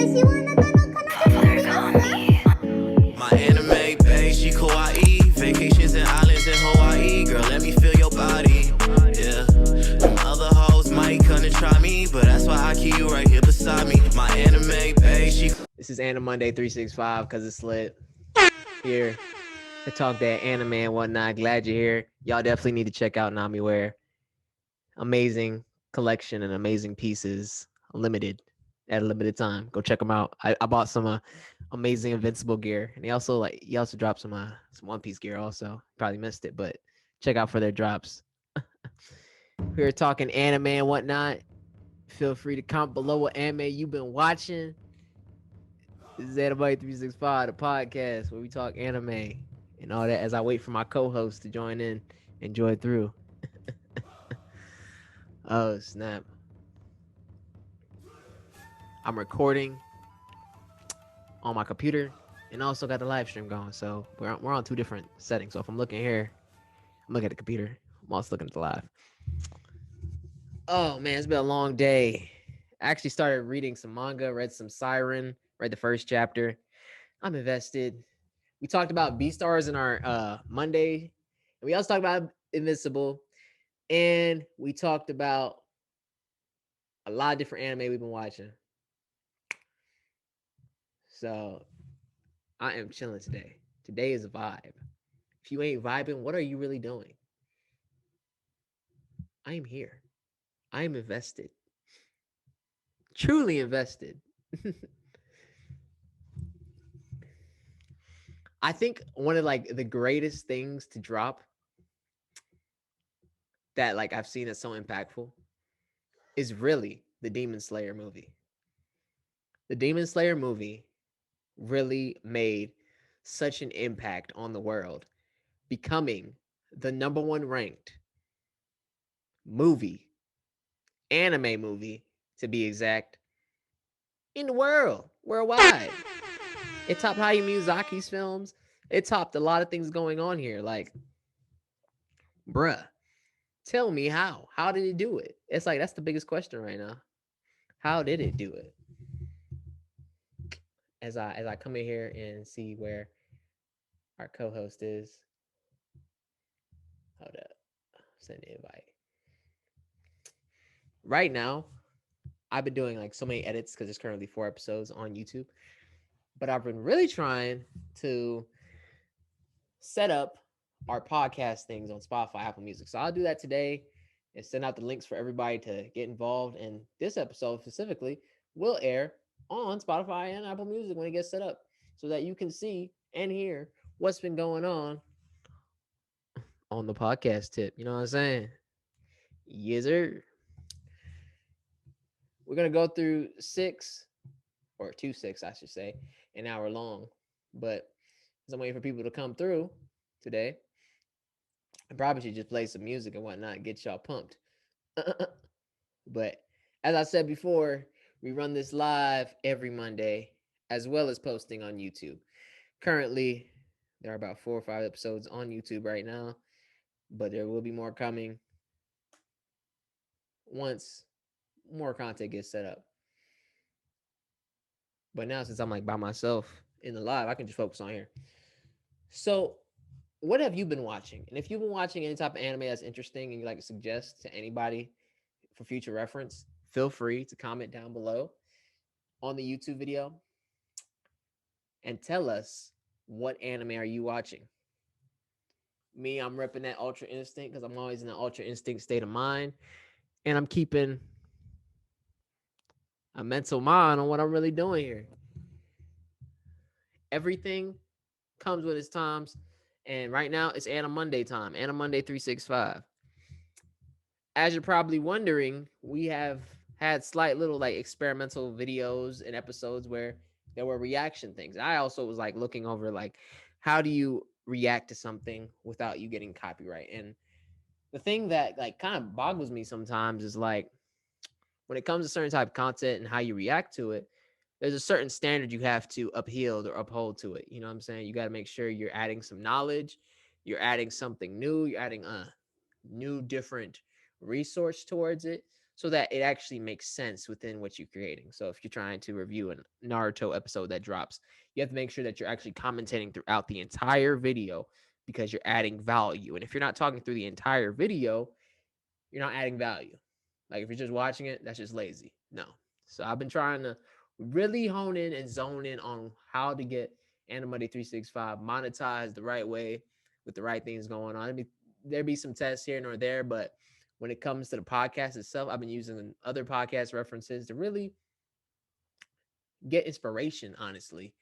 My anime babe, she kawaii. Vacations and islands in Hawaii. Girl, let me feel your body. Yeah. Them other hoes might come and try me, but that's why I keep you right here beside me. My anime babe, she. This is AniMonday365 because it's lit. Here to talk that anime and whatnot. Glad you're here. Y'all definitely need to check out Namiware. Amazing collection and amazing pieces. Limited at a limited time. Go check them out. I bought some amazing Invincible gear, and he also dropped some One Piece gear. Also, probably missed it, but check out for their drops. We're talking anime and whatnot. Feel free to comment below what anime you've been watching. This is AniMonday365, the podcast where we talk anime and all that as I wait for my co-host to join in and join through. Oh, snap. I'm recording on my computer and also got the live stream going. So we're on two different settings. So if I'm looking here, I'm looking at the computer. I'm also looking at the live. Oh, man, it's been a long day. I actually started reading some manga, read some Siren, read the first chapter. I'm invested. We talked about Beastars in our Monday, and we also talked about Invincible, and we talked about a lot of different anime we've been watching. So I am chilling today. Today is a vibe. If you ain't vibing, what are you really doing? I am here. I am invested. Truly invested. I think one of the greatest things to drop that I've seen that's so impactful is really the Demon Slayer movie. The Demon Slayer movie really made such an impact on the world, becoming the number one ranked movie, anime movie to be exact, in the world, worldwide. It topped Hayao Miyazaki's films. It topped a lot of things going on here. Bruh, tell me how. How did it do it? It's that's the biggest question right now. How did it do it? As I come in here and see where our co-host is. Hold up. Send an invite. Right now, I've been doing so many edits because there's currently 4 episodes on YouTube. But I've been really trying to set up our podcast things on Spotify, Apple Music. So I'll do that today and send out the links for everybody to get involved. And this episode specifically will air on Spotify and Apple Music when it gets set up so that you can see and hear what's been going on the podcast tip. You know what I'm saying? Yes, sir. We're going to go through 6, I should say, an hour long. But as I'm waiting for people to come through today, I probably should just play some music and whatnot, get y'all pumped. But as I said before, we run this live every Monday, as well as posting on YouTube. Currently, there are about 4 or 5 episodes on YouTube right now, but there will be more coming once more content gets set up. But now, since I'm by myself in the live, I can just focus on here. So, what have you been watching? And if you've been watching any type of anime that's interesting and you like to suggest to anybody for future reference, feel free to comment down below on the YouTube video and tell us what anime are you watching. Me, I'm repping that Ultra Instinct because I'm always in an Ultra Instinct state of mind, and I'm keeping a mental mind on what I'm really doing here. Everything comes with its times, and right now it's AniMonday time, AniMonday365. As you're probably wondering, we have had slight little experimental videos and episodes where there were reaction things. I also was looking over how do you react to something without you getting copyright? And the thing that kind of boggles me sometimes is when it comes to certain type of content and how you react to it, there's a certain standard you have to uphold or uphold to it. You know what I'm saying? You got to make sure you're adding some knowledge, you're adding something new, you're adding a new different resource towards it. so that it actually makes sense within what you're creating. So if you're trying to review a Naruto episode that drops, you have to make sure that you're actually commentating throughout the entire video because you're adding value. And if you're not talking through the entire video, you're not adding value. Like if you're just watching it, that's just lazy. No. So I've been trying to really hone in and zone in on how to get AniMonday365 monetized the right way with the right things going on. I mean, there be some tests here and there, but when it comes to the podcast itself, I've been using other podcast references to really get inspiration, honestly,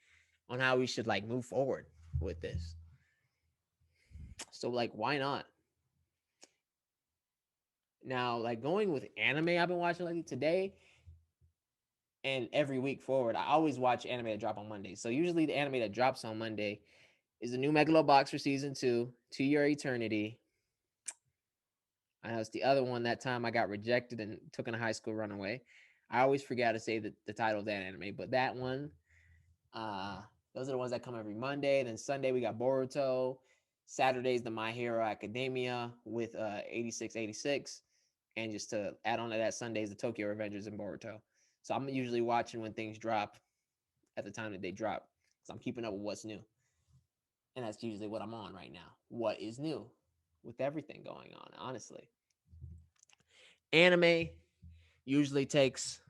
on how we should like move forward with this. So like, why not? Now, like going with anime I've been watching lately today and every week forward, I always watch anime that drop on Monday. So usually the anime that drops on Monday is the new Megalobox for season 2, To Your Eternity. I know it's the other one. That time I got rejected and took in a high school runaway. I always forget to say the title of that anime, but that one, those are the ones that come every Monday. Then Sunday we got Boruto. Saturday's the My Hero Academia with 8686. And just to add on to that, Sunday's the Tokyo Revengers and Boruto. So I'm usually watching when things drop at the time that they drop. So I'm keeping up with what's new. And that's usually what I'm on right now. What is new with everything going on, honestly. Anime usually takes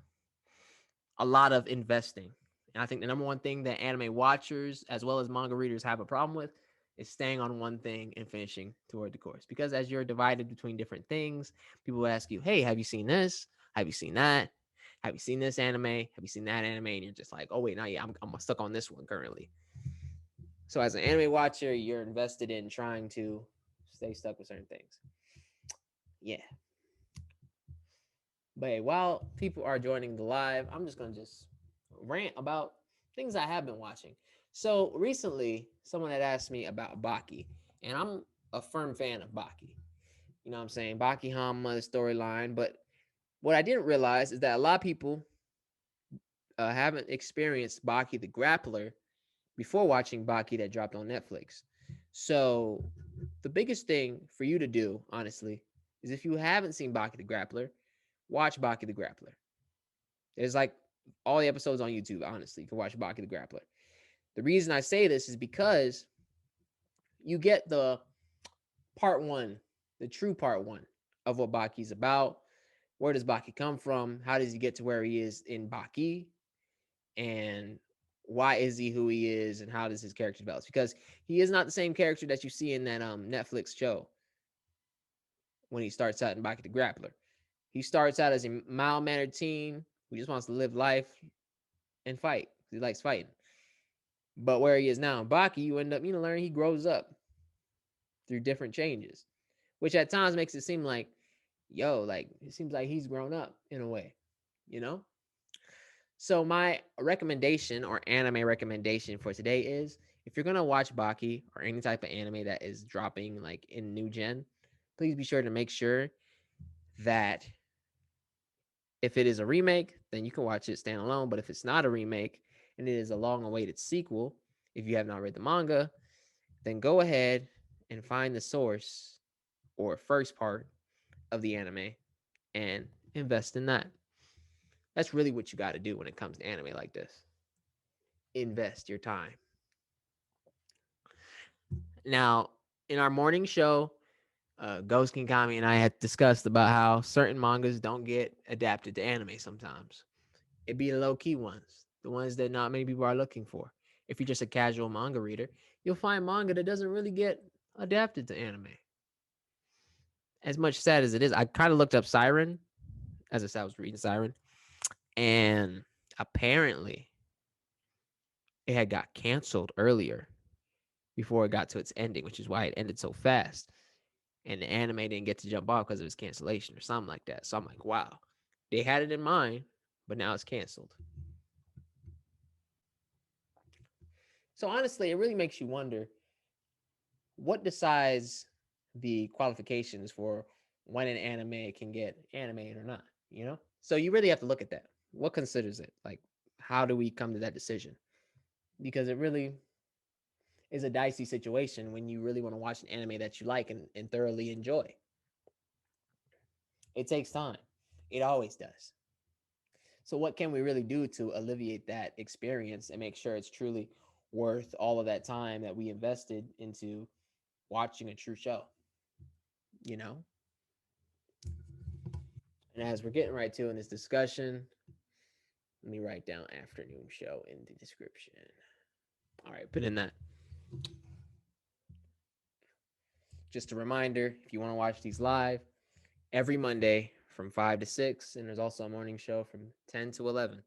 a lot of investing. And I think the number one thing that anime watchers as well as manga readers have a problem with is staying on one thing and finishing toward the course. Because as you're divided between different things, people will ask you, hey, have you seen this? Have you seen that? Have you seen this anime? Have you seen that anime? And you're just like, oh, wait, not yet. I'm stuck on this one currently. So as an anime watcher, you're invested in trying to stay stuck with certain things. Yeah. But hey, while people are joining the live, I'm just going to just rant about things I have been watching. So recently, someone had asked me about Baki, and I'm a firm fan of Baki. You know what I'm saying? Baki Hama, the storyline. But what I didn't realize is that a lot of people haven't experienced Baki the Grappler before watching Baki that dropped on Netflix. So the biggest thing for you to do, honestly, is if you haven't seen Baki the Grappler, watch Baki the Grappler. There's like all the episodes on YouTube, honestly. You can watch Baki the Grappler. The reason I say this is because you get the part one, the true part one of what Baki's about. Where does Baki come from? How does he get to where he is in Baki? And why is he who he is? And how does his character develop? Because he is not the same character that you see in that Netflix show when he starts out in Baki the Grappler. He starts out as a mild-mannered teen who just wants to live life and fight. He likes fighting. But where he is now in Baki, you end up, learning he grows up through different changes, which at times makes it seem like, like it seems like he's grown up in a way, you know? So my recommendation or anime recommendation for today is if you're going to watch Baki or any type of anime that is dropping like in new gen, please be sure to make sure that if it is a remake, then you can watch it standalone. But if it's not a remake and it is a long awaited sequel, if you have not read the manga, then go ahead and find the source or first part of the anime and invest in that. That's really what you got to do when it comes to anime like this. Invest your time. Now, in our morning show, Ghostkingkami and I had discussed about how certain mangas don't get adapted to anime sometimes. It'd be the low-key ones, the ones that not many people are looking for. If you're just a casual manga reader, you'll find manga that doesn't really get adapted to anime. As much sad as it is, I kind of looked up Siren, as I said, I was reading Siren, and apparently it had got canceled earlier before it got to its ending, which is why it ended so fast. And the anime didn't get to jump off because of its cancellation or something like that. So I'm like, wow, they had it in mind, but now it's canceled. So honestly, it really makes you wonder what decides the qualifications for when an anime can get animated or not, you know? So you really have to look at that. What considers it? Like, how do we come to that decision? Because it really is a dicey situation when you really want to watch an anime that you like and thoroughly enjoy. It takes time. It always does. So, what can we really do to alleviate that experience and make sure it's truly worth all of that time that we invested into watching a true show? You know? And as we're getting right to in this discussion, let me write down afternoon show in the description. All right, put in that. Just a reminder, if you want to watch these live, every Monday from 5 to 6, and there's also a morning show from 10 to 11.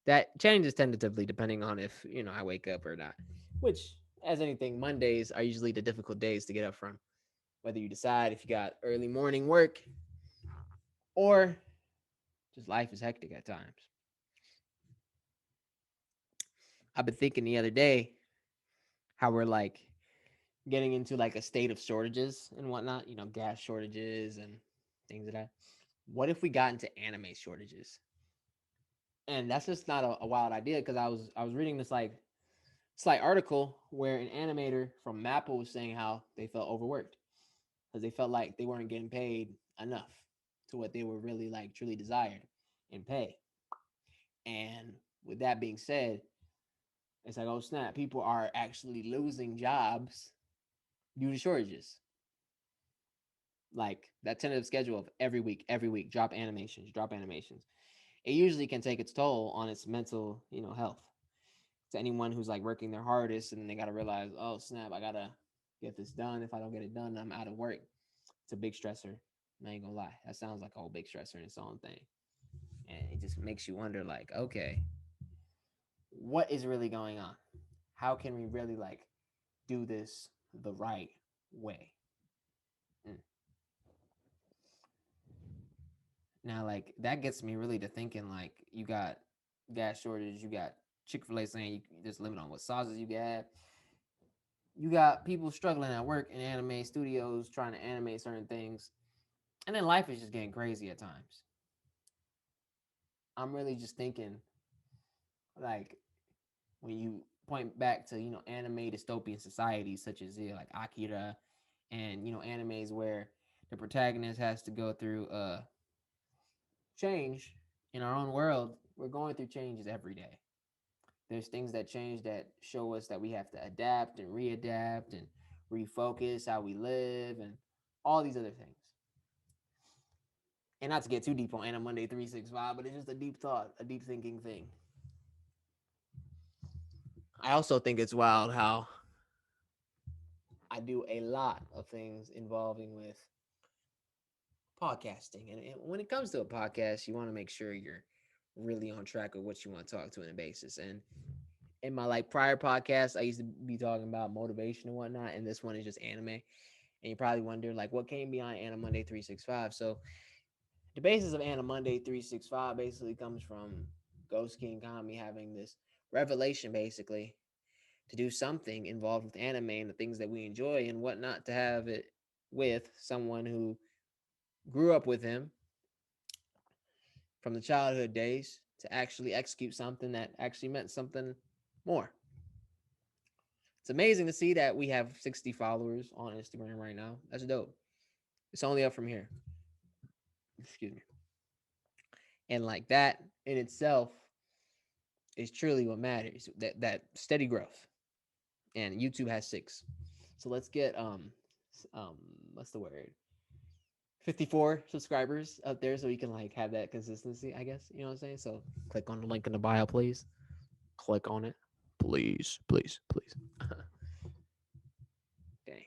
That changes tentatively depending on if, I wake up or not. Which, as anything, Mondays are usually the difficult days to get up from. Whether you decide if you got early morning work or just life is hectic at times. I've been thinking the other day how we're like getting into like a state of shortages and whatnot, gas shortages and things like that. What if we got into anime shortages? And that's just not a wild idea because I was reading this like slight article where an animator from Mappa was saying how they felt overworked because they felt like they weren't getting paid enough to what they were really like truly desired in pay. And with that being said, it's like, oh snap, people are actually losing jobs due to shortages. Like that tentative schedule of every week, drop animations, drop animations. It usually can take its toll on its mental, health. To anyone who's like working their hardest and then they gotta realize, oh snap, I gotta get this done. If I don't get it done, I'm out of work. It's a big stressor. I ain't gonna lie. That sounds like a whole big stressor in its own thing. And it just makes you wonder, like, okay, what is really going on? How can we really like do this the right way? Mm. Now, like that gets me really to thinking. Like, you got gas shortage, you got Chick-fil-A saying there's a limit on what sauces you get. You got people struggling at work in anime studios trying to animate certain things, and then life is just getting crazy at times. I'm really just thinking, like, when you point back to anime dystopian societies such as like Akira, and animes where the protagonist has to go through change in our own world. We're going through changes every day. There's things that change that show us that we have to adapt and readapt and refocus how we live and all these other things. And not to get too deep on AniMonday365, but it's just a deep thought, a deep thinking thing. I also think it's wild how I do a lot of things involving with podcasting. And when it comes to a podcast, you want to make sure you're really on track of what you want to talk to on a basis. And in my like prior podcasts, I used to be talking about motivation and whatnot, and this one is just anime. And you probably wonder like what came beyond AniMonday365. So the basis of AniMonday365 basically comes from Ghostkingkami having this revelation basically to do something involved with anime and the things that we enjoy and whatnot, to have it with someone who grew up with him from the childhood days to actually execute something that actually meant something more. It's amazing to see that we have 60 followers on Instagram right now. That's dope. It's only up from here. Excuse me. And like that in itself is truly what matters. That steady growth. And YouTube has 6. So let's get um what's the word? 54 subscribers up there so we can like have that consistency, I guess. You know what I'm saying? So click on the link in the bio, please. Click on it. Please, please, please. Dang.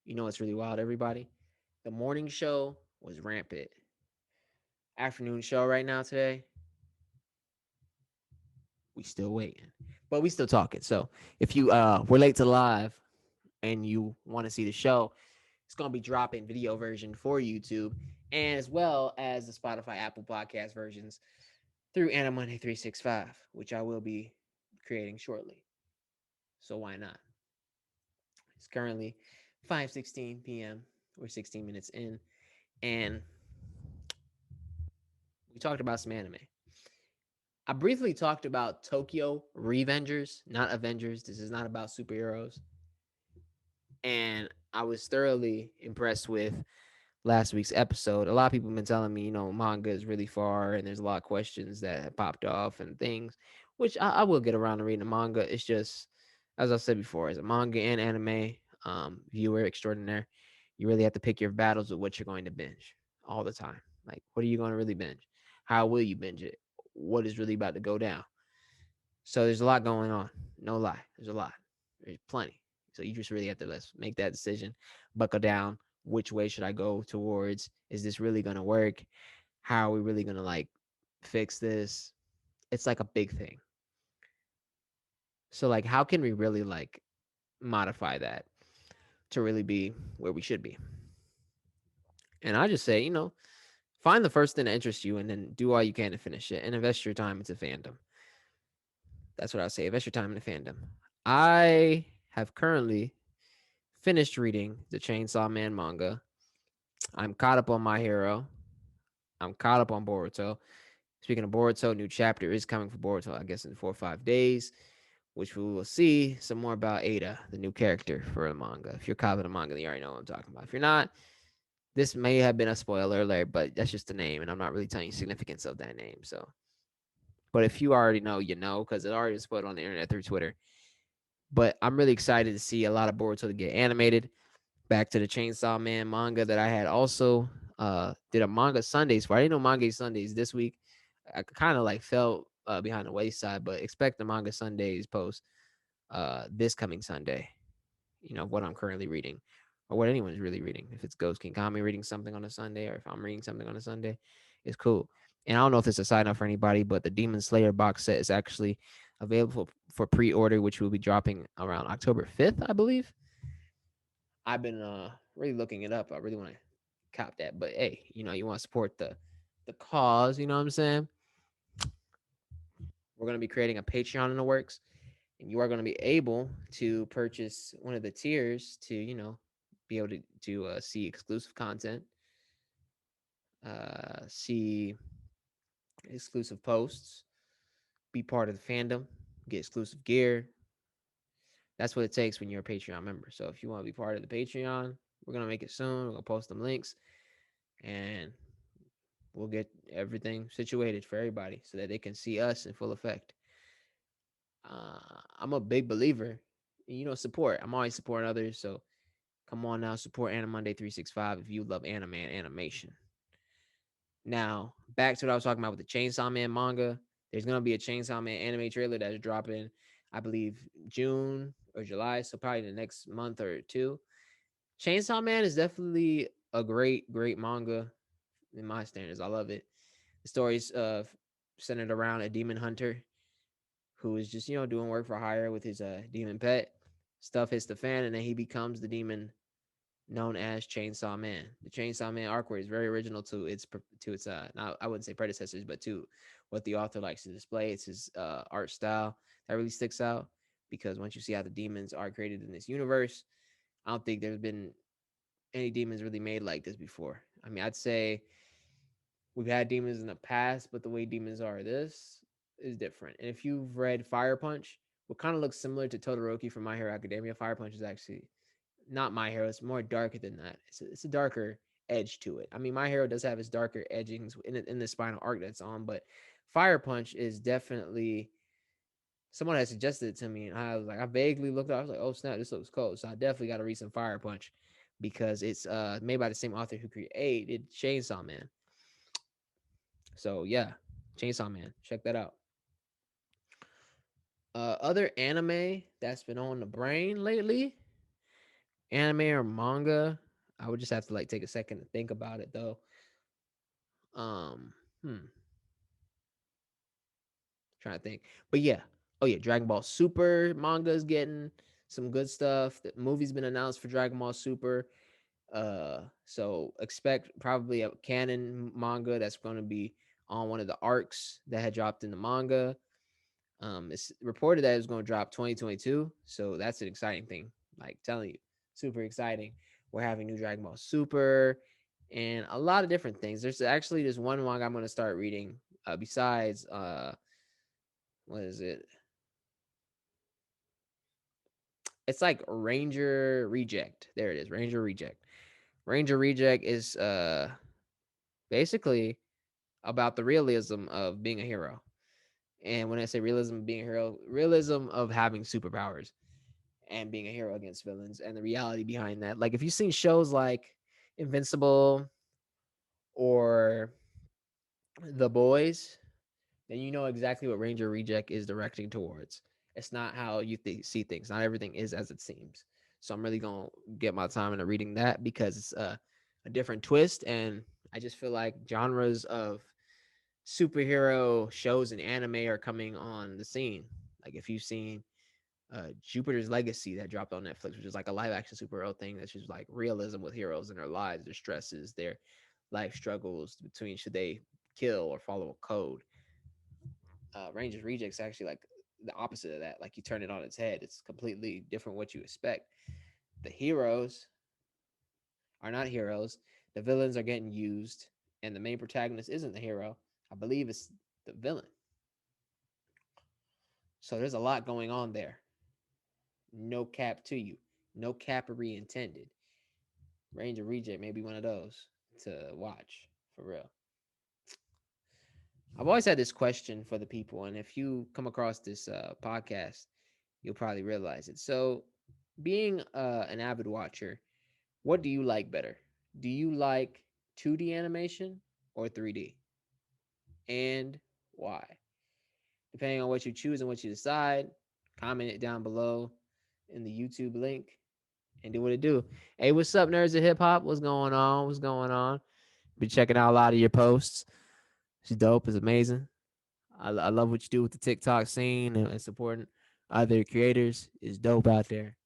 You know what's really wild, everybody? The morning show was rampant. Afternoon show right now today, we still waiting. But we still talking. So if you were late to live and you want to see the show, it's gonna be dropping video version for YouTube and as well as the Spotify, Apple Podcast versions through AniMonday365, which I will be creating shortly. So why not? It's currently 5:16 p.m. We're 16 minutes in, and we talked about some anime. I briefly talked about Tokyo Revengers, not Avengers. This is not about superheroes. And I was thoroughly impressed with last week's episode, a lot of people have been telling me, manga is really far and there's a lot of questions that have popped off and things, which I will get around to reading the manga. It's just, as I said before, as a manga and anime viewer extraordinaire, you really have to pick your battles with what you're going to binge all the time. Like, what are you going to really binge? How will you binge it? What is really about to go down? So there's a lot going on. No lie. There's a lot. There's plenty. So you just really have to let's make that decision, buckle down. Which way should I go towards? Is this really gonna work? How are we really gonna like fix this? It's like a big thing. So like how can we really like modify that to really be where we should be? And I just say, find the first thing that interests you and then do all you can to finish it and invest your time into fandom. That's what I would say. Invest your time into fandom. I have currently finished reading the Chainsaw Man manga. I'm caught up on My Hero. I'm caught up on Boruto. Speaking of Boruto, new chapter is coming for Boruto, I guess, in 4 or 5 days, which we will see some more about Ada, the new character for the manga. If you're caught up in the manga, then you already know what I'm talking about. If you're not, this may have been a spoiler alert, but that's just the name, and I'm not really telling you significance of that name. So, but if you already know, you know, because it already was put on the internet through Twitter. But I'm really excited to see a lot of Boruto to get animated. Back to the Chainsaw Man manga that I had also did a manga Sundays for. I didn't know manga Sundays this week. I kind of like fell behind the wayside, but expect the manga Sundays post this coming Sunday. What I'm currently reading or what anyone's really reading. If it's Ghostkingkami reading something on a Sunday or if I'm reading something on a Sunday, it's cool. And I don't know if it's a sign up for anybody, but the Demon Slayer box set is actually available for pre-order, which will be dropping around October 5th, I believe. I've been really looking it up. I really want to cop that. But hey, you want to support the cause, you know what I'm saying? We're gonna be creating a Patreon in the works, and you are gonna be able to purchase one of the tiers to, be able to see exclusive content, see exclusive posts, be part of the fandom, get exclusive gear. That's what it takes when you're a Patreon member. So if you want to be part of the Patreon, we're gonna make it soon. We're gonna post them links, and we'll get everything situated for everybody so that they can see us in full effect. I'm a big believer in, support. I'm always supporting others. So come on now, support AniMonday365 if you love anime and animation. Now, back to what I was talking about with the Chainsaw Man manga. There's going to be a Chainsaw Man anime trailer that's dropping, I believe, June or July. So probably the next month or two. Chainsaw Man is definitely a great, great manga in my standards. I love it. The story's centered around a demon hunter who is just, doing work for hire with his demon pet. Stuff hits the fan, and then he becomes the demon known as Chainsaw Man. The Chainsaw Man artwork is very original to its not, I wouldn't say predecessors, but to what the author likes to display. It's his art style that really sticks out because once you see how the demons are created in this universe, I don't think there's been any demons really made like this before. I mean, I'd say we've had demons in the past, but the way demons are this is different. And if you've read Fire Punch, what kind of looks similar to Todoroki from My Hero Academia, Fire Punch is actually not My Hero. It's more darker than that. It's a darker edge to it. I mean, My Hero does have its darker edgings in the spinal arc that's on, but Fire Punch is definitely someone had suggested it to me, and I was like, I vaguely looked up. I was like, oh snap, this looks cool. So I definitely got to read some Fire Punch because it's made by the same author who created Chainsaw Man. So yeah, Chainsaw Man, check that out. Other anime that's been on the brain lately, anime or manga. I would just have to like take a second to think about it though. Um, hmm, trying to think. But yeah, oh yeah, Dragon Ball Super manga is getting some good stuff. The movie's been announced for Dragon Ball Super. So expect probably a canon manga that's going to be on one of the arcs that had dropped in the manga. It's reported that it's going to drop 2022, so that's an exciting thing. Like telling you, super exciting. We're having new Dragon Ball Super and a lot of different things. There's actually this one manga I'm going to start reading. Besides, what is it? It's like Ranger Reject. There it is, Ranger Reject. Ranger Reject is basically about the realism of being a hero. And when I say realism of being a hero, realism of having superpowers and being a hero against villains and the reality behind that. Like if you've seen shows like Invincible or The Boys, then you know exactly what Ranger Reject is directing towards. It's not how you see things. Not everything is as it seems. So I'm really gonna get my time into reading that because it's a different twist, and I just feel like genres of superhero shows and anime are coming on the scene. Like if you've seen Jupiter's Legacy that dropped on Netflix, which is like a live action superhero thing that's just like realism with heroes and their lives, their stresses, their life struggles between should they kill or follow a code. Rangers Rejects actually like the opposite of that. Like you turn it on its head. It's completely different what you expect. The heroes are not heroes. The villains are getting used, and the main protagonist isn't the hero. I believe it's the villain. So there's a lot going on there. No cap to you. No capery intended. Ranger Reject may be one of those to watch for real. I've always had this question for the people, and if you come across this podcast, you'll probably realize it. So, being an avid watcher, what do you like better? Do you like 2D animation or 3D? And why? Depending on what you choose and what you decide, comment it down below in the YouTube link and do what it do. Hey, what's up, nerds of hip hop? What's going on? What's going on? Been checking out a lot of your posts. It's dope. It's amazing. I love what you do with the TikTok scene and supporting other creators. It's dope out there.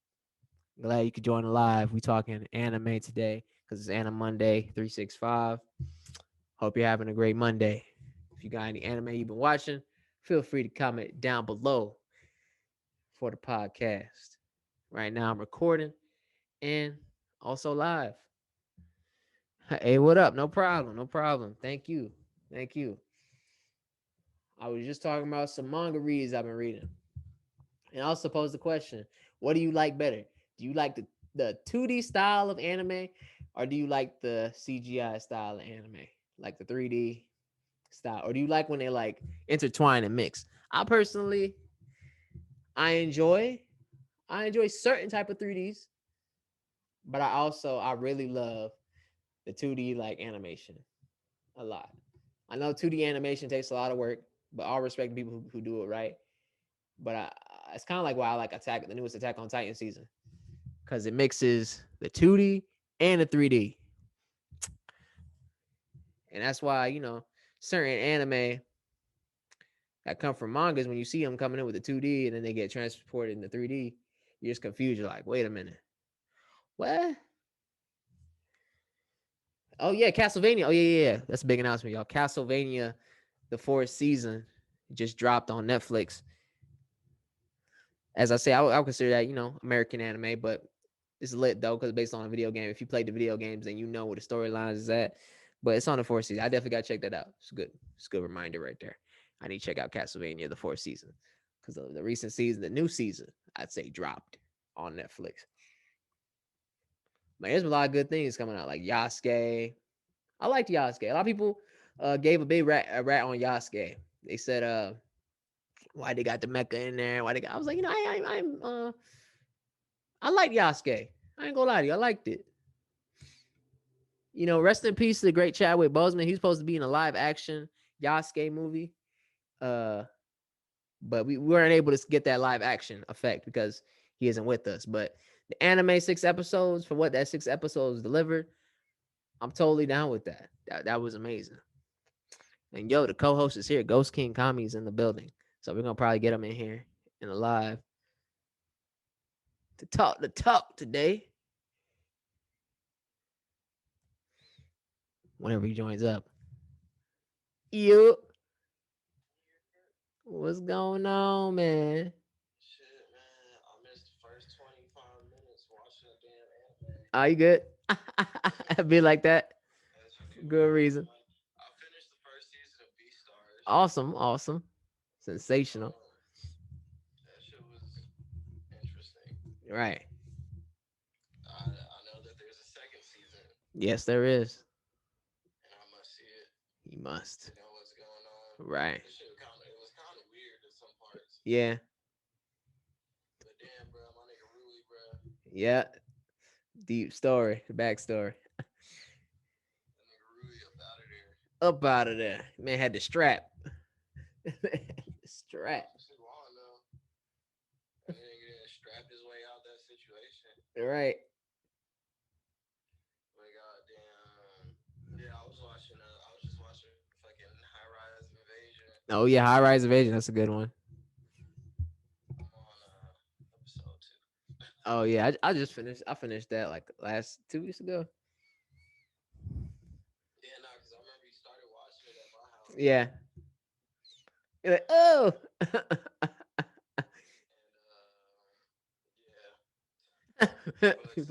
Glad you could join the live. We talking anime today because it's AniMonday365. Hope you're having a great Monday. If you got any anime you've been watching, feel free to comment down below for the podcast. Right now I'm recording and also live. Hey, what up? No problem. No problem. Thank you. Thank you. I was just talking about some manga reads I've been reading. And I'll pose the question, what do you like better? Do you like the 2D style of anime or do you like the CGI style of anime? Like the 3D style? Or do you like when they like intertwine and mix? I personally I enjoy I enjoy certain type of 3Ds, but I really love the 2D like animation a lot. I know 2D animation takes a lot of work, but I'll respect people who do it right. But it's kind of like why I like the newest Attack on Titan season because it mixes the 2D and the 3D, and that's why certain anime that come from mangas when you see them coming in with the 2D and then they get transported into 3D, you're just confused. You're like, wait a minute, what? Oh yeah, Castlevania. Oh yeah. That's a big announcement, y'all. Castlevania, the fourth season, just dropped on Netflix. As I say, I would consider that American anime, but it's lit though because it's based on a video game. If you played the video games, then you know where the storylines is at. But it's on the fourth season. I definitely got to check that out. It's good. It's a good reminder right there. I need to check out Castlevania the fourth season because the recent season, the new season, I'd say dropped on Netflix. Man, there's a lot of good things coming out like Yasuke. I liked Yasuke. A lot of people gave a rat on Yasuke. They said why they got the mecha in there? Why they got? I was like, I like Yasuke. I ain't gonna lie to you. I liked it. Rest in peace to the great Chadwick Boseman. He's supposed to be in a live action Yasuke movie. Uh, but we weren't able to get that live action effect because he isn't with us. But the anime 6 episodes, for what that 6 episodes delivered, I'm totally down with that. That was amazing. And yo, the co-host is here. Ghostkingkami is in the building. So we're gonna probably get him in here in a live to talk the talk today. Whenever he joins up. You, what's going on, man? Shit, man. I missed the first 25 minutes watching a damn anime. Are you good? Be like that. As you can Good imagine, reason. I finished the first season of Beastars. Awesome, awesome, sensational. Um, that shit was interesting. Right. I know that there's a second season. Yes, there is. and I must see it You must. to know what's going on. Right. This shit it was kind of weird in some parts. Yeah. But damn, bro, my nigga Rui, bro, Yeah. Deep story. Backstory. that nigga Rui up out of there. Up out of there. Man had the strap. Strap. Shit long though. That nigga strapped his way out that situation. Right. But goddamn, yeah, I was just watching fucking High Rise Invasion. Oh yeah, High Rise Evasion. That's a good one. I'm on episode 2. Oh yeah, I just finished. I finished that like last 2 weeks ago. Yeah, no, because I remember you started watching it at my house. Yeah. You're like, oh. And yeah. But today I was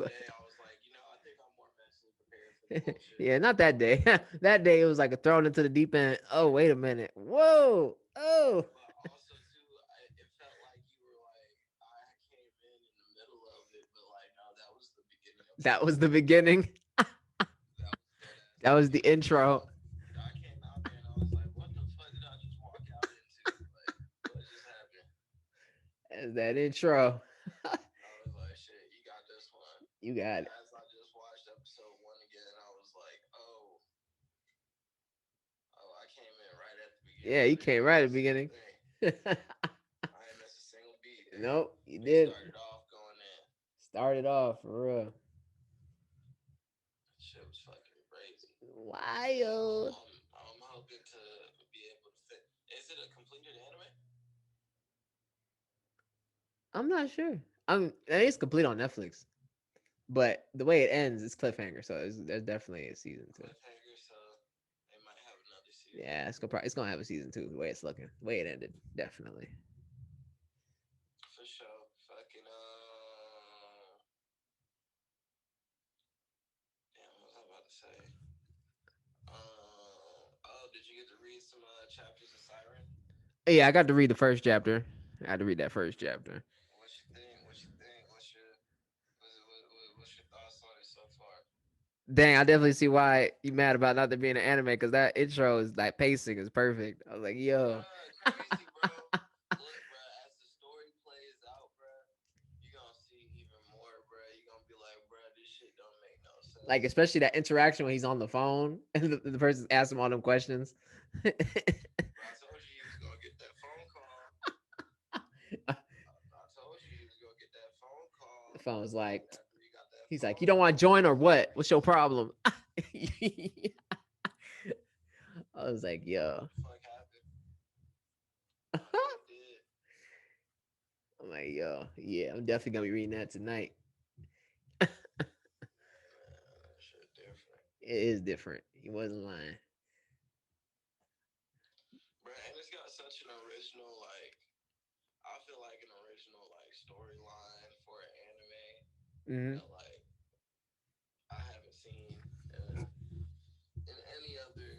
like, I think I'm more mentally prepared for the bullshit. Yeah, not that day. That day it was like a thrown into the deep end. Oh, wait a minute. Whoa. Oh. But also too, it felt like you were like, I came in the middle of it, but like, no, that was the beginning of That was something. the beginning. That was dead ass. That was the intro. I came out there and I was like, what the fuck did I just walk out into? Like, what just happened? That's that intro. I was like, shit, you got this one. You got it. As I just watched episode 1 again, I was like, oh, I came in right at the beginning. Yeah, you came right at the beginning. I ain't missed a single beat. Nope, you We did. started off going in. Started off for real. Shit was fucking crazy. Wild. I'm hoping to be able to fit. Is it a completed anime? I'm not sure. I think it's complete on Netflix, but the way it ends is cliffhanger. So there's definitely a season 2. Cliffhanger, so they might have another season. Yeah, it's gonna have a season 2. The way it's looking, the way it ended, definitely. For sure. Fucking damn, what was I about to say? Oh, did you get to read some chapters of Siren? Yeah, I got to read the first chapter. I had to read that first chapter. What you think? What you think? What's your thoughts on it so far? Dang, I definitely see why you mad about not there being an anime because that intro is like pacing is perfect. I was like, yo. Crazy, bro. Look, bro, as the story plays out, bro, you're gonna see even more, bro. You're gonna be like, bro, this shit don't make no sense. Like especially that interaction when he's on the phone and the person's asking him all them questions. Bro, I told you was gonna get that phone call. I told you was gonna get that phone call. The phone was like, After you got that he's phone like, you don't want to join or what? What's your problem? I was like, yo. What the fuck happened? I did. I'm like, yo, yeah, I'm definitely gonna be reading that tonight. Man, that shit different. It is different. He wasn't lying. Bro, and it's got such an original, like, I feel like an original, like, storyline for an anime that, like, I haven't seen in any other.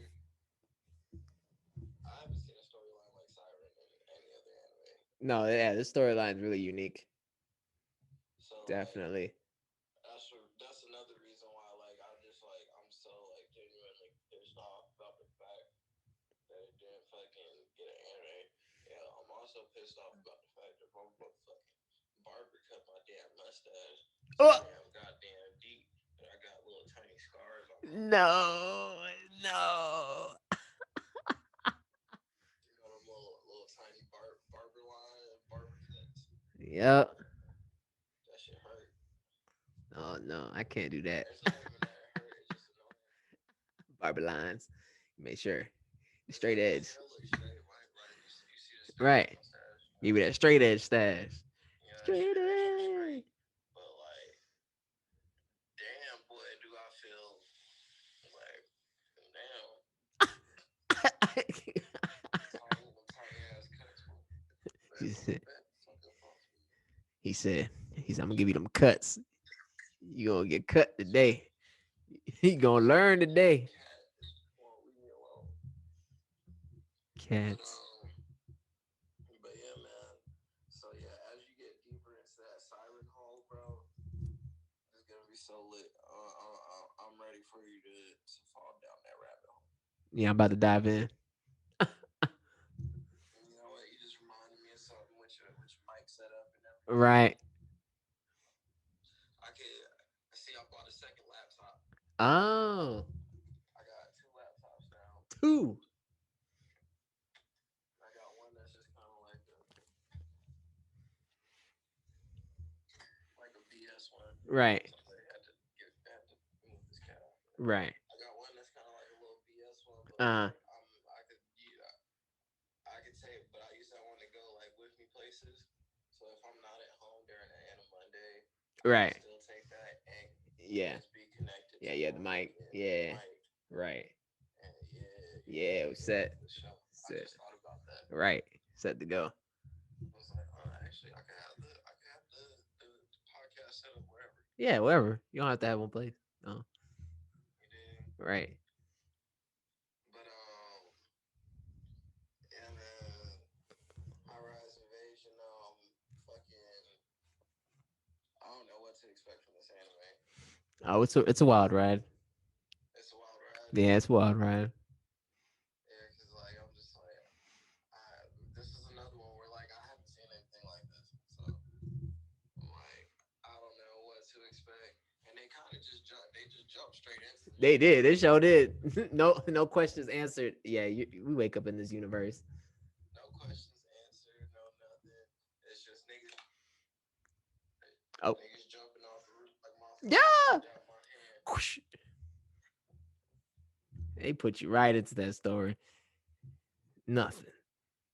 I haven't seen a storyline like Siren in any other anime. No, yeah, this storyline is really unique. So Definitely. Like, that's another reason why I'm so like genuinely pissed off about the fact that it didn't fucking get an anime. Yeah, I'm also pissed off about the fact that my motherfucking barber cut my damn mustache so damn goddamn deep that I got little tiny scars on my No. them little tiny barber line barber cuts. Yep. That shit hurt. Oh no, I can't do that. It's not even that it hurt. It's just annoying. Barber lines. Make sure the straight edge. It look straight, right? You see the straight Right. mustache. Give me that straight edge stash. Yeah, Straight straight. edge. But like, damn, boy, do I feel like, damn. Tiny ass cuts. He said, I'm gonna give you them cuts. You gonna get cut today. He gonna learn today. Won't leave me alone. Cats. But yeah, man. So yeah, as you get deeper into that Siren hole, bro, it's gonna be so lit. I'm ready for you to fall down that rabbit hole. Yeah, I'm about to dive in. You know what? You just reminded me of something with your mic set up and everything. Right. I can see. I bought a second laptop. Oh, I got two laptops now. two. I got one that's just kind of like a BS one. Right. So they had to move this cat out. Right. I got one that's kind of like a little BS one, but Uh. like I could take, but I used to want to go like with me places. So if I'm not at home during the Monday, I Right. can still take that and Yeah. USB connected. Yeah. To Yeah. The mic. Yeah. mic. Right. And Yeah. It was set. For sure. I Set. just thought about that. Right. Set to go. I was like, actually, I could have the podcast set up wherever. Yeah. Wherever. You don't have to have one place. No. You did. Right. But yeah, man. High Rise Invasion. Fucking. I don't know what to expect from this anime. Oh, it's a wild ride. It's a wild ride. Yeah, it's a wild ride. Yeah, because like I'm just like, this is another one where like I haven't seen anything like this, so I'm like, I don't know what to expect. And they kind of just jump straight into it. They did. They sure did. No questions answered. Yeah, we wake up in this universe. No questions answered. No nothing. It's just niggas. Oh. Niggas jumping off the roof like my Yeah. out my hand. Whoosh. They put you right into that story. Nothing.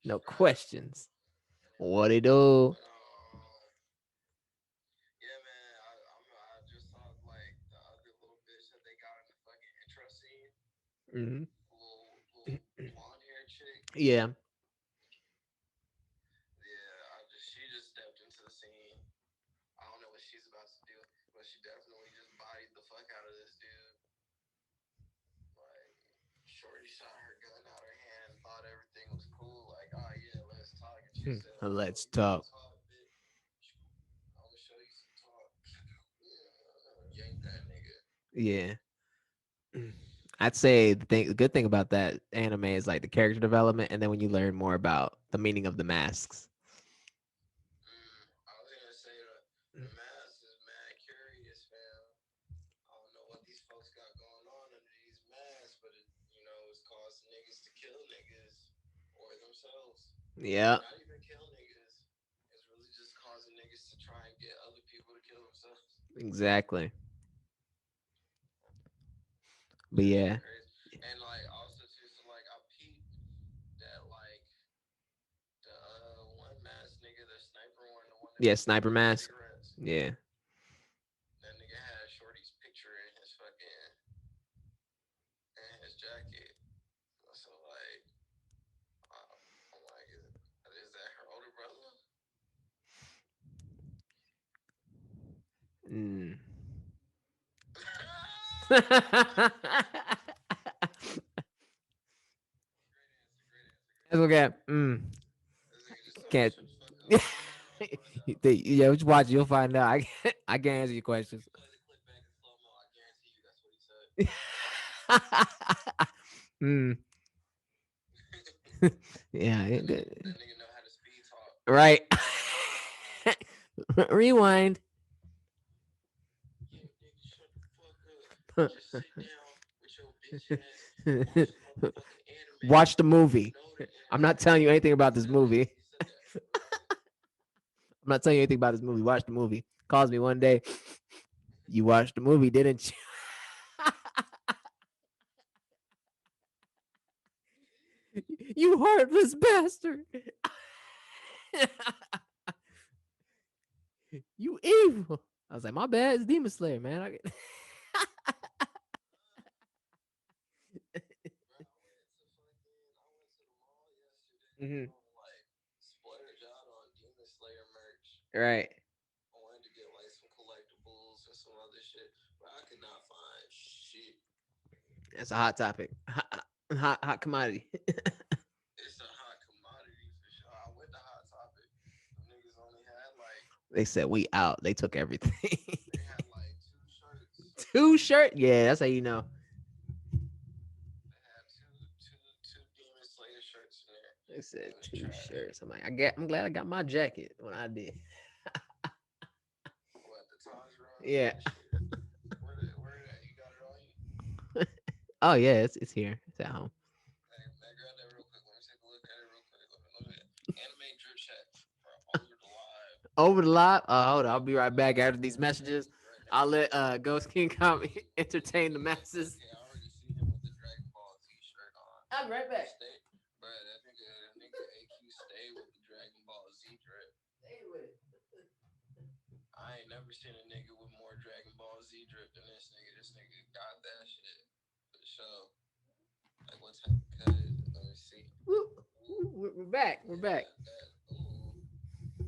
No questions. What they do? Yeah, man. I just saw like the other little bitch that they got in the fucking intro scene. Mm-hmm. Little blonde hair chick. Yeah. Yeah, she just stepped into the scene. I don't know what she's about to do, but she definitely just bodied the fuck out of this dude. Like, shorty shot her gun out her hand, thought everything was cool. Like, oh yeah, let's talk. And she said, Let's talk. I'm gonna show you some talk. Yank that nigga. Yeah. I'd say the good thing about that anime is like the character development, and then when you learn more about the meaning of the masks. I was gonna say the mask is mad curious, fam. I don't know what these folks got going on under these masks, but it's causing niggas to kill niggas or themselves. Yeah. Not even kill niggas. It's really just causing niggas to try and get other people to kill themselves. Exactly. But yeah. And like also too, so like I peeped that like the one mask nigga, the sniper one, the one that Sniper mask. cigarettes. Yeah. That nigga had Shorty's picture in his jacket. So like, I'm like, is that her older brother? Mm. That's okay. Can't. Yeah, just watch. You'll find out. I can't answer your questions. Play the clip back in slow mo. I guarantee you that's what he said. Yeah. That nigga know how to speed talk. Right. Rewind. Yeah, nigga, shut the fuck up. Just sit down with your bitch ass. Watch the movie. I'm not telling you anything about this movie. I'm not telling you anything about this movie. Watch the movie. Calls me one day. You watched the movie, didn't you? You heartless bastard. You evil. I was like, my bad. It's Demon Slayer, man. Mm-hmm. Like splurge out on Demon Slayer merch. Right. I wanted to get like some collectibles and some other shit, but I could not find shit. That's a hot topic. Hot commodity. It's a hot commodity for sure. I went to Hot Topic. The niggas only had like. They said we out. They took everything. They had like 2 shirts. Two shirt. Yeah, that's how you know. They had two Demon Slayer shirts in there. They said It was two trash. shirts. I'm glad I got my jacket when I did. What, the Taj run? Yeah. Where that? You got it on you? Oh yeah, it's here. It's at home. Hey, man, grab that real quick. Let me take a look at it real quick. Let me anime drip chat over the live. Over the live. Hold on. I'll be right back after these messages. Right I'll now. let Ghostkingkami entertain the masses. Okay, I already see him with the Dragon Ball Z shirt on. I'll be right back. Stay, bro. That nigga AQ stay with the Dragon Ball Z drip. Stay with it. I ain't never seen a nigga with more Dragon Ball Z drip than this nigga. This nigga got that shit for sure. Like what type of cut is it? Let me see. We're back. We're back. Ooh.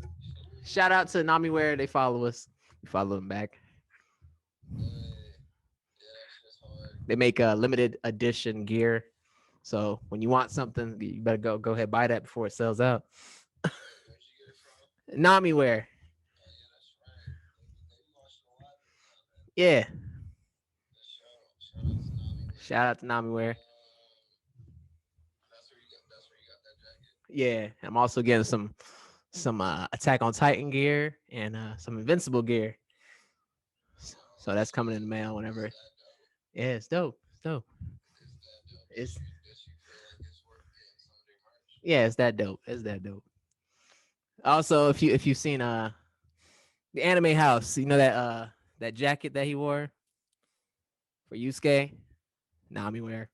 Shout out to Namiware. They follow us. We follow them back. Yeah, that shit's hard. They make a limited edition gear. So when you want something, you better go ahead buy that before it sells out. Where'd you get it from? Namiware. Oh yeah, that's right. They be watching the live every now and then. Yeah. For sure. Shout out to Nami. Shout out to Namiware. That's where you got that jacket. Yeah. I'm also getting some Attack on Titan gear and some Invincible gear. So that's coming in the mail whenever. Yeah, it's dope. It's dope. Is that dope? It's Does you feel like it's worth getting some of their merch? yeah, it's that dope. It's that dope. Also, if you've seen the anime house, you know that jacket that he wore for Yusuke, Nami wear.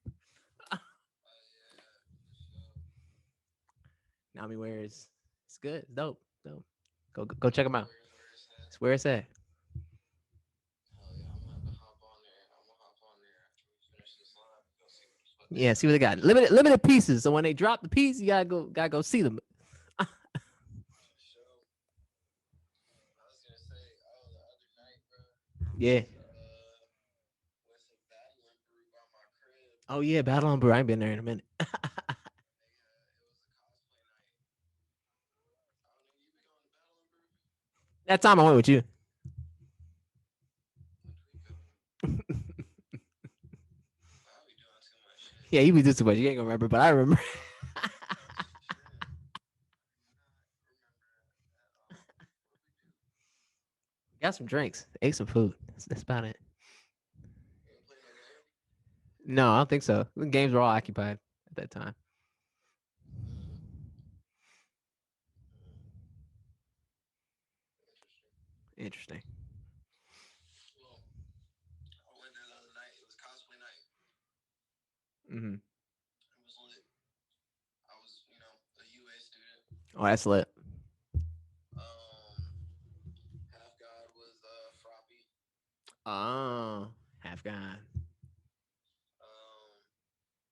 Yeah, for sure. Nami wear is it's good. It's dope. Dope. Go check him out. Where it's at? It's where it's at. Hell yeah, I'm gonna have to hop on there. I'm gonna hop on there after we finish this live and go see what the fuck they Yeah, got. see what they got. Limited pieces. So when they drop the piece, you gotta go see them. For sure. I was gonna say, the other night, bro. Yeah. What's a battling brew by my crib? Oh yeah, Battle on Brew. I ain't been there in a minute. It was a cosplay night. I don't know. You be going to battling brew? That time I went with you. When do we go? I be doing too much shit. Yeah, you be doing too much. You ain't gonna remember, but I remember. Got some drinks, ate some food. That's about it. You ain't play no game? No, I don't think so. The games were all occupied at that time. Interesting. Interesting. Well, I went there the other night. It was cosplay night. Mm-hmm. It was lit. I was, a UA student. Oh, that's lit. Half God was Froppy. Oh, half gone.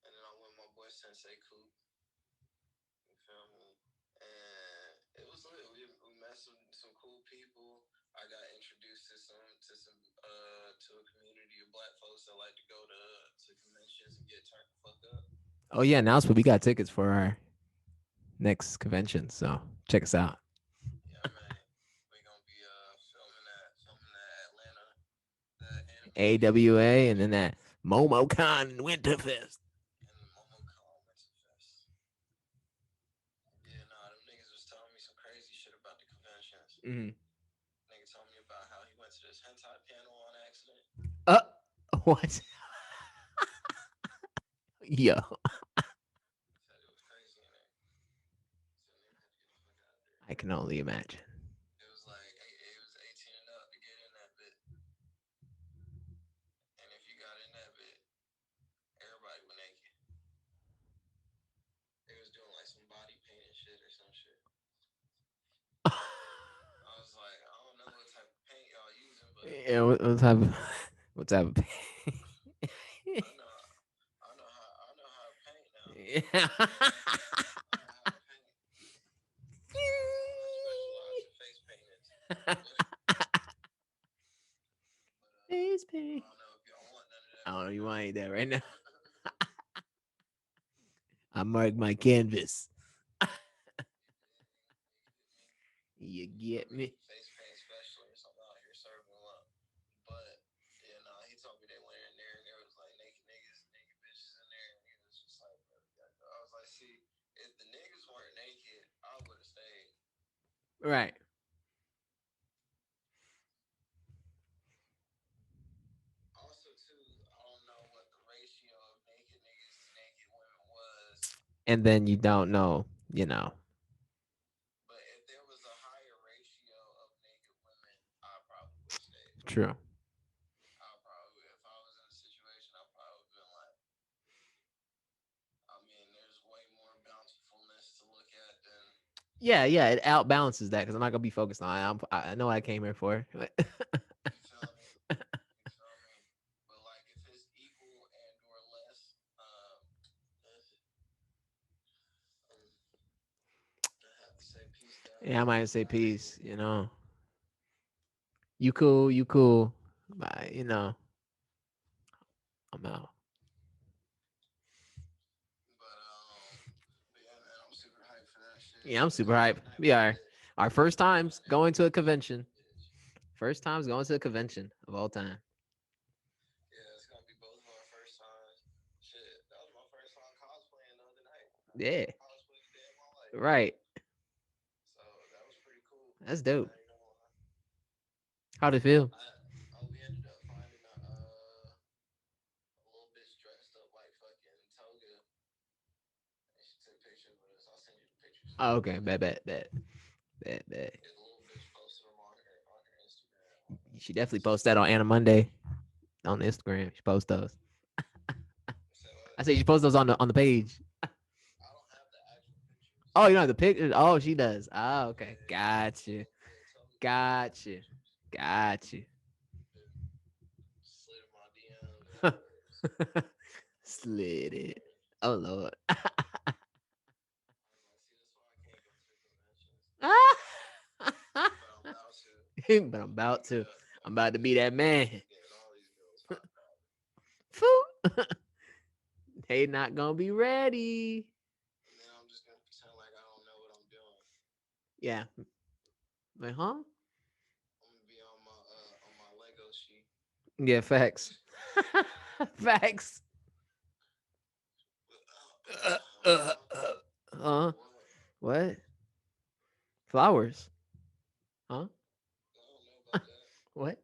And then I went with my boy Sensei Coop. You feel me? And it was lit. We met some cool people. I got introduced to a community of black folks that like to go to conventions and get turned the fuck up. Oh yeah, announcement. We got tickets for our next convention, so check us out. Yeah, man. We're gonna be filming that Atlanta, the AWA and then that MomoCon Winterfest. and the MomoCon Winterfest. Yeah, nah, them niggas was telling me some crazy shit about the conventions. Mm-hmm. Nigga told me about how he went to this hentai panel on accident. What? Yo. Said it was crazy in there. So nigga had to get the fuck out of there. I can only imagine. It was like it was 18 and up to get in that bit. And if you got in that bit, everybody was naked. They was doing like some body paint and shit or some shit. I was like, I don't know what type of paint y'all using, but Yeah, what type of I know how to paint now. Yeah. I know how to paint. I specialize in face paintings. Face I paint. don't know if y'all want none of that. I don't know. You want that right now? I mark my canvas. You get me? Face paint specialist. I'm out here serving them up. But yeah, he told Right. Also, too, I don't know what the ratio of naked niggas to naked women was, And then you don't know, you know. but if there was a higher ratio of naked women, I probably would have stayed. True. I probably, if I was in a situation, I probably would have been like, I mean, there's way more bountifulness to look at than Yeah, yeah, it outbalances that because I'm not gonna be focused on it. I know what I came here for. you feel me. You feel me? But like, if it's equal and or less, I have to say peace down. Yeah, I might say peace. You know, you cool, you cool. But you know, I'm out. But yeah, man, I'm super hyped for that shit. Yeah, I'm super Cause hype. We are our first times going to a convention. bitch. First times going to a convention of all time. Yeah, it's gonna be both of our first times. Shit, that was my first time cosplaying the other night. I Yeah, never cosplayed a day in my life, right. so that was pretty cool. That's dope. I ain't gonna lie. How'd it feel? We ended up finding a little bitch dressed up like fucking Toga, and she took pictures with us. I'll send you the pictures. Oh, okay, bet. Yeah, the little bitch posted them on her Instagram. You should definitely post that on Anna Monday on Instagram. She post those. So I said you should post those on the page. I don't have the actual pictures. Oh, you know the pictures. Oh, she does. Oh, okay. Yeah, Gotcha. yeah, Toga posted all the Gotcha. pictures. Gotcha. Slid in my DMs and shit. Slid it. Oh Lord. I was like, see, that's why I can't go to the conventions. But I'm about to. But I'm about to. I'm about to Because be that man. getting all these girls hot probably. Foo. They not gonna be ready. And then I'm just gonna pretend like I don't know what I'm doing. Yeah. Like, huh? I'm gonna be on my Lego sheet. Yeah, facts. Facts. Uh, uh, uh, huh? What? What? Flowers? Huh? I don't know about that. What?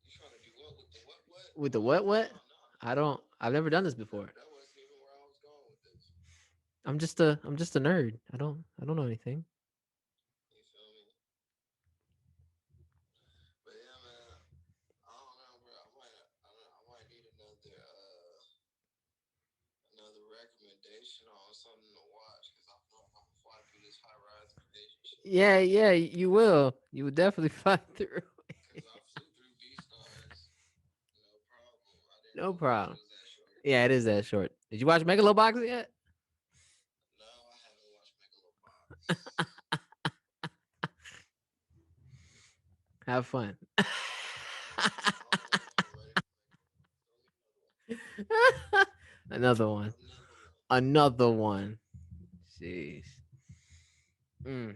You trying to do what with the what? With the what? What? No. I don't. I've never done this before. That wasn't even where I was going with this. I'm just a nerd. I don't know anything. You feel me? But yeah, man. I don't know, bro. I might need another recommendation on something to watch because I feel like I'm gonna fly through this high rise invasion shit. Yeah, yeah, you will. You will definitely fly through. Because I flew through Beastars, no problem. I didn't No know that shit problem. was that short. Yeah, it is that short. Did you watch Megalobox yet? No, I haven't watched Megalobox. Have fun. I'm ready for Another one. another one. Another one. Jeez. Mm.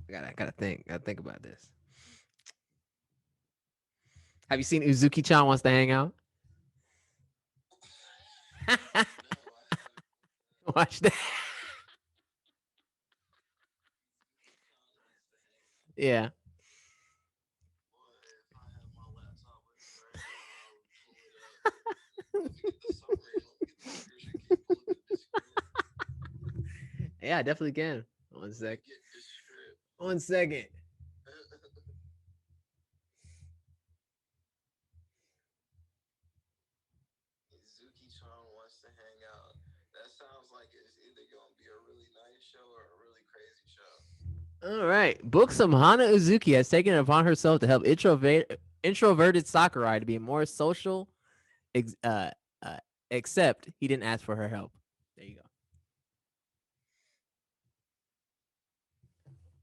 I gotta think. Gotta think about this. Have you seen Uzuki-chan wants to hang out? No, I haven't. Watch that. Uzuki-chan wants to hang out. Yeah. Boy, if I have my laptop with me right now, I would pull it up. Let me get the summary. Let me get the description. Can you pull up the description? Yeah, I definitely can. One Let sec. me get the script. 1 second. Izuki-chan wants to hang out. That sounds like it's either gonna be a really nice show or a really crazy show. All right. Buxom Hana Uzuki has taken it upon herself to help introverted Sakurai to be more social, ex- uh, uh, except he didn't ask for her help. There you go.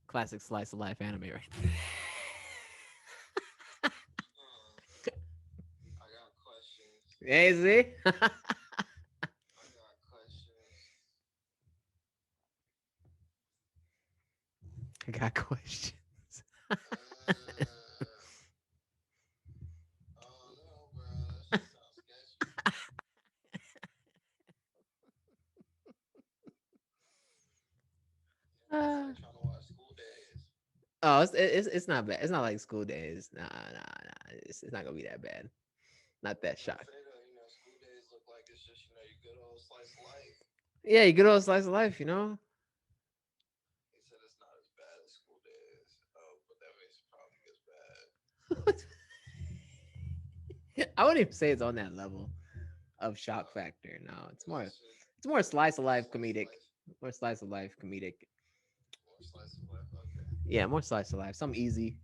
Classic slice of life anime, right? I got questions. Hey, see? I got questions. I got questions. I don't know, bro. That shit sounds sketchy. Oh, it's not bad. It's not like School Days. Nah. It's not gonna be that bad. Not that I shocked. say though, school days look like it's just your good old slice of life. Yeah, you good old slice of life, you know. He said it's not as bad as school days. Oh, but that means it probably gets bad. I wouldn't even say it's on that level of shock factor. No, It's just it's more slice of more life slice of comedic. life. More slice of life comedic. More slice of life. Okay. Yeah, more slice of life. Some easy,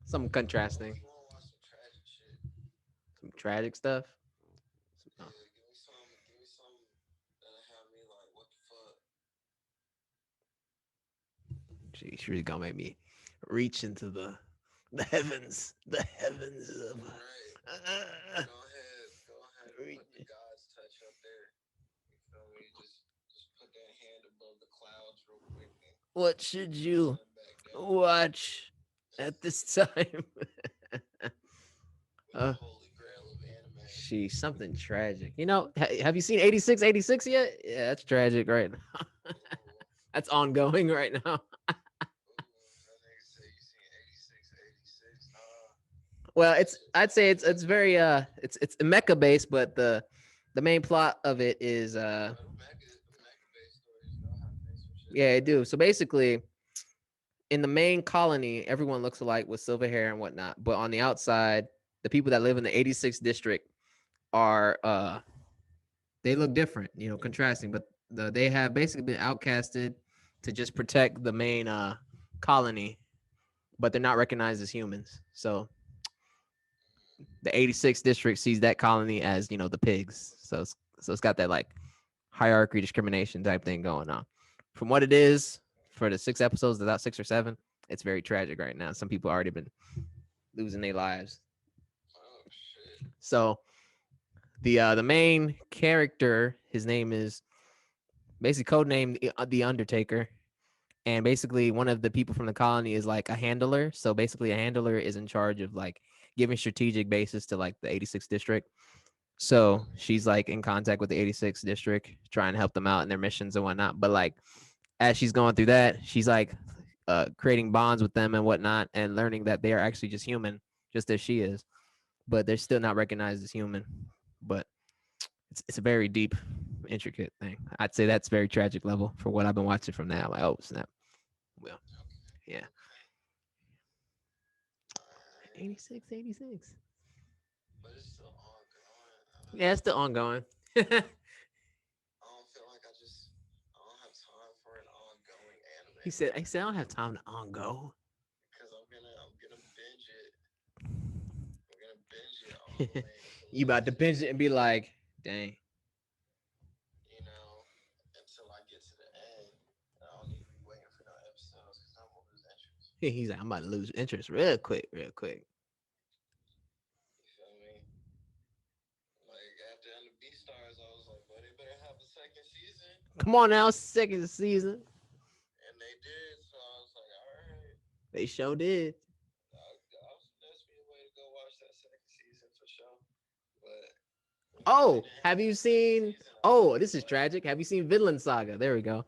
some What if contrasting, you want to watch some tragic shit? some tragic stuff. Oh, Yeah, give me some. Give me some that'll have me like, what the fuck? she really gonna make me reach into the heavens of. Right. Go ahead and put the God's touch up there. You feel me? Just put that hand above the clouds real quick and What should bring the you sun back down. watch at this time? With the uh, holy grail of anime. She's something tragic. You know, have you seen 8686 yet? Yeah, that's tragic right now. Ooh, That's ongoing right now. ooh. That nigga say you seen 86, 86. Well, That it's shit I'd say tragic. it's very it's mecha based, but the main plot of it is The mega base stories know how to make some shit yeah, I do. tragic. So basically, in the main colony, everyone looks alike with silver hair and whatnot. But on the outside, the people that live in the 86th district are they look different, you know, contrasting. But they have basically been outcasted to just protect the main colony, but they're not recognized as humans. So the 86th district sees that colony as the pigs. So it's got that like hierarchy discrimination type thing going on. From what it is for the 6 episodes, about 6 or 7, it's very tragic right now. Some people already been losing their lives. Oh shit. So the main character, his name is basically codenamed the Undertaker, and basically one of the people from the colony is like a handler. So basically, a handler is in charge of like giving strategic basis to like the 86th district. So she's like in contact with the 86th district, trying to help them out in their missions and whatnot. But like as she's going through that, she's like creating bonds with them and whatnot, and learning that they are actually just human, just as she is, but they're still not recognized as human. But it's a very deep, intricate thing. I'd say that's very tragic level for what I've been watching from that. Like, oh snap, well, Okay. yeah, Okay. Alright. 86, 86. But it's still ongoing. Yeah, it's still ongoing. I don't feel like I don't have time for an ongoing he anime said, I said I don't have time to on go. because I'm gonna binge it. I'm gonna binge it all the way until You it's about to just binge it and be like, dang. you know until I get to the end. I don't need to be waiting for no episodes because I'm gonna lose interest. He's like, I'm about to lose interest real quick, real quick. You feel me? Like after end of Beastars, I was like, but they better have a second season, Come on now, second season. and they did. So I was like, all right, They sure did. that's me a way to go watch that second season for sure. But once they Oh, didn't have have you that second seen? season, I was Oh, like, this is what? tragic. Have you seen Vinland Saga? There we go.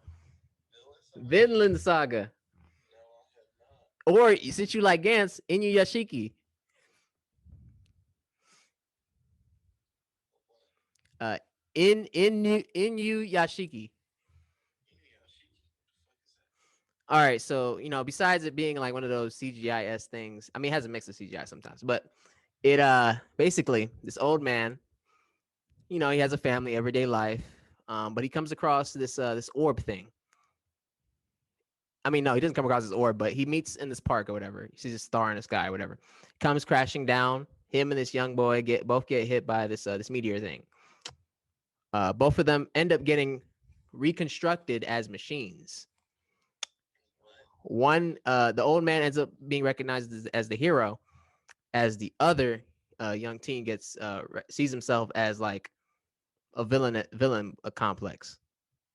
Villain Saga? Vinland Saga. No, I have not. Or since you like Gantz, Inuyashiki. What? Uh, Inuyashiki. Inuyashiki? What the fuck is that? All right, so besides it being like one of those CGIS things, I mean, it has a mix of CGI sometimes, but it basically this old man, he has a family, everyday life, but he comes across this orb thing. I mean, no, he doesn't come across this orb, but he meets in this park or whatever. He sees a star in the sky or whatever. Comes crashing down. Him and this young boy both get hit by this meteor thing. Both of them end up getting reconstructed as machines. What? One, the old man ends up being recognized as the hero, as the other young teen gets sees himself as like a villain a complex.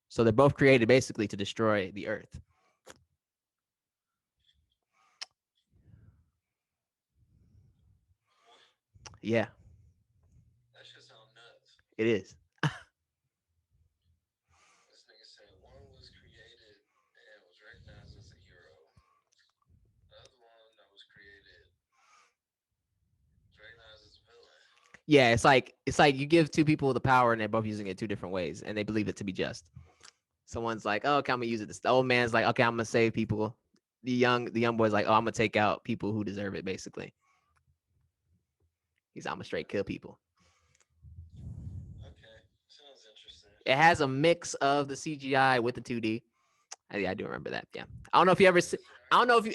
So they're both created basically to destroy the Earth. What? Yeah, That shit sound nuts. it is. This nigga said one was created and was recognized as a hero. Yeah, it's like you give two people the power and they're both using it two different ways and they believe it to be just. Someone's like, oh, okay, I'm gonna use it. The old man's like, okay, I'm gonna save people. The young boy's like, oh, I'm gonna take out people who deserve it, basically. I'm gonna straight kill people. Okay, sounds interesting. It has a mix of the CGI with the 2D. Yeah, I do remember that. Yeah, I don't know if you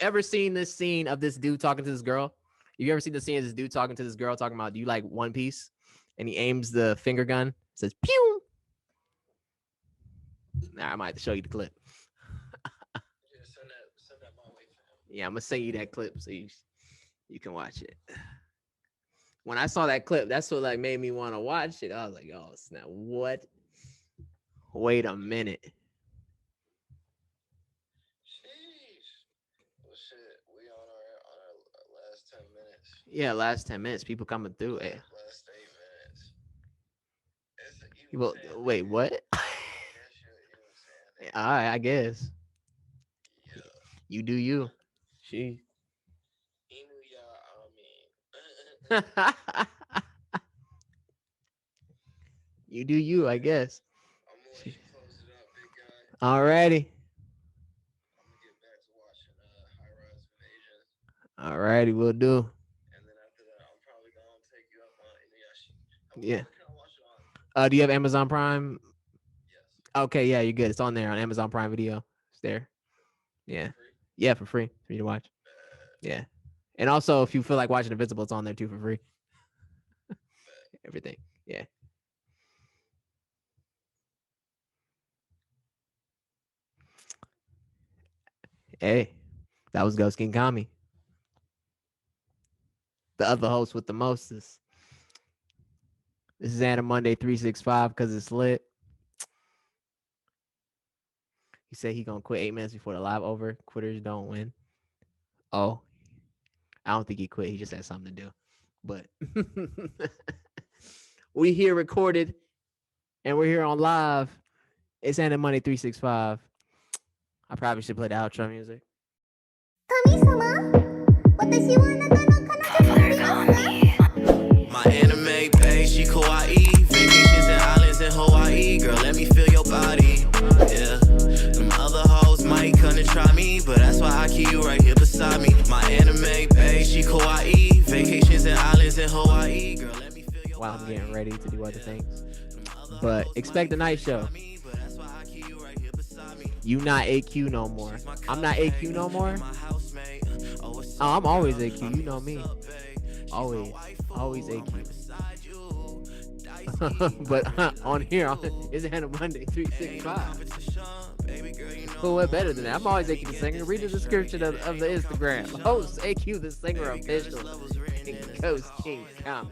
ever seen this scene of this dude talking to this girl. You ever seen the scene of this dude talking to this girl talking about, do you like One Piece? And he aims the finger gun, says pew. Nah, I might have to show you the clip. Yeah, send that my way, fam. Yeah, I'm gonna send you that clip so you can watch it. When I saw that clip, that's what like made me want to watch it. I was like, oh snap, what? Wait a minute. Sheesh. Well, shit, we on our last 10 minutes. Yeah, last 10 minutes, people coming through. Hey. Last 8 minutes. Well, wait, what? All right, I guess. Yeah. You do you. She. You do you, I guess. I'm gonna let you close it up, big guy. Alrighty. I'm gonna get back to watching High Rise Invasion. Alrighty, we'll do. And then after that, I'm probably gonna take you up on Inuyasha. Yeah. What can I watch it on? Do you have Amazon Prime? Yes. Okay, yeah, you're good. It's on there on Amazon Prime Video. It's there. Yeah. Free? Yeah, for free for you to watch. Yeah. And also, if you feel like watching Invincible, it's on there too for free. Everything. Yeah. Hey, that was Ghostkingkami. The other host with the mostest. This is AniMonday365 because it's lit. He said he gonna quit 8 minutes before the live over. Quitters don't win. Oh, I don't think he quit. He just had something to do. But we here recorded and we're here on live. It's AniMonday365. I probably should play the outro music. My anime babe, she kawaii. Vacations and islands in Hawaii. Girl, let me feel your body. Yeah. Them other hoes might come and try me, but that's why I keep you right here beside me. My anime babe, she kawaii. Vacations and islands in Hawaii. Girl, let me feel your While I'm body. getting ready to do other things. But expect the night show. You not AQ no more. I'm not AQ no more. Oh, I'm always AQ. You know me. Always AQ. But on here, it's AniMonday365. Who what better than that? I'm always AQ the singer. Read the description of the Instagram. Host AQ the singer official. Ghostkingkami.